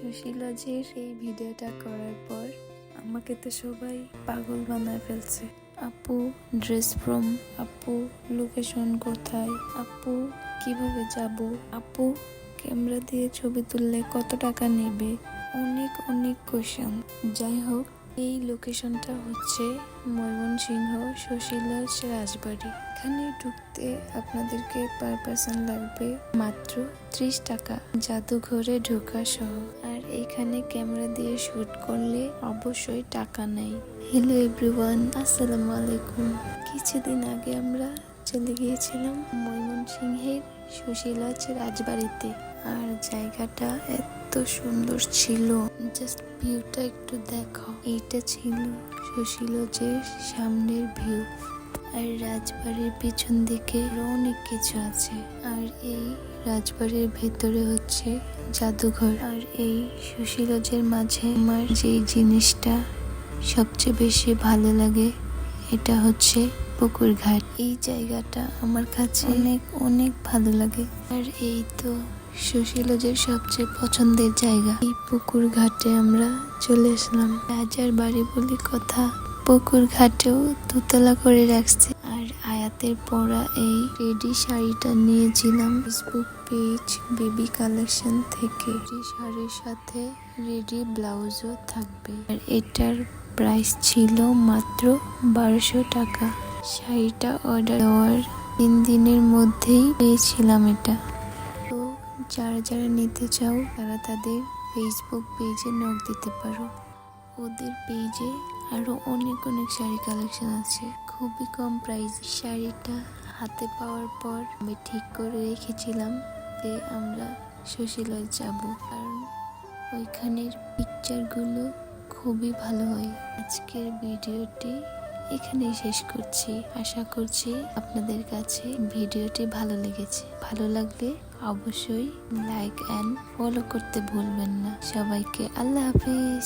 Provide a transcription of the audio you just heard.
সুশীলজের এই ভিডিওটা করার পর আমাকে তো সবাই পাগল বানায় ফেলছে। আপু ড্রেস ফ্রম, আপু লোকেশন কোথায়, আপু কিভাবে যাব, আপু ক্যামেরা দিয়ে ছবি তুললে কত টাকা নেবে, অনেক অনেক কোয়েশ্চেন। যাই হোক, এই লোকেশনটা হচ্ছে ময়মনসিংহ সুশীলজ রাজবাড়ি। এখানে ঢুকতে আপনাদেরকে পার পার্সন লাগবে মাত্র 30 টাকা, জাদুঘরে ঢোকা সহ। আর এখানে ক্যামেরা দিয়ে শুট করলে অবশ্যই টাকা নেই। হ্যালো এভরিওয়ান, আসসালামু আলাইকুম। কিছুদিন আগে আমরা চলে গিয়েছিলাম ময়মনসিংহের সুশীলজ রাজবাড়িতে। আর জায়গাটা এত সুন্দর ছিল, জাস্ট ভিউটা একটু দেখো। এইটা ছিল সুশীলজের সামনের ভিউ। আর রাজবাড়ির পিছন দিকে অনেক কিছু আছে। আর এই রাজবাড়ির ভেতরে হচ্ছে জাদুঘর। আর এই সুশীলজের মাঝে আমার যে জিনিসটা সবচেয়ে বেশি ভালো লাগে এটা হচ্ছে পুকুর ঘাট। এই জায়গাটা আমার কাছে অনেক অনেক ভালো লাগে। আর এই তো সুশীলজের সবচেয়ে পছন্দের জায়গা। এই পুকুর ঘাটে আমরা চলে আসলাম। রাজার বাড়ি বলে কথা, পুকুর ঘাটেও দোতলা করে রাখছে। আর আয়াতের পরা এই রেডি শাড়িটা নিয়েছিলাম ফেসবুক পেজ বেবি কালেকশন থেকে। এই শাড়ির সাথে রেডি ব্লাউজও থাকবে। আর এটার প্রাইস ছিল মাত্র 1200 টাকা। শাড়িটা অর্ডার দেওয়ার 3 দিনের মধ্যেই পেয়েছিলাম এটা। তো যারা যারা নিতে চাও তারা তাদের ফেসবুক পেজে নক দিতে পারো। ওদের পেজে আরো অনেক অনেক শাড়ি কালেকশন আছে, খুবই কম প্রাইস। শাড়িটা হাতে পাওয়ার পর আমি ঠিক করে রেখেছিলাম যে আমরা সুশীলজ যাব, কারণ ওইখানের পিকচারগুলো খুবই ভালো হয়। আজকের ভিডিওটি এখানেই শেষ করছি। আশা করছি আপনাদের কাছে ভিডিওটি ভালো লেগেছে। ভালো লাগলে অবশ্যই লাইক এন্ড ফলো করতে ভুলবেন না। সবাইকে আল্লাহ হাফেজ।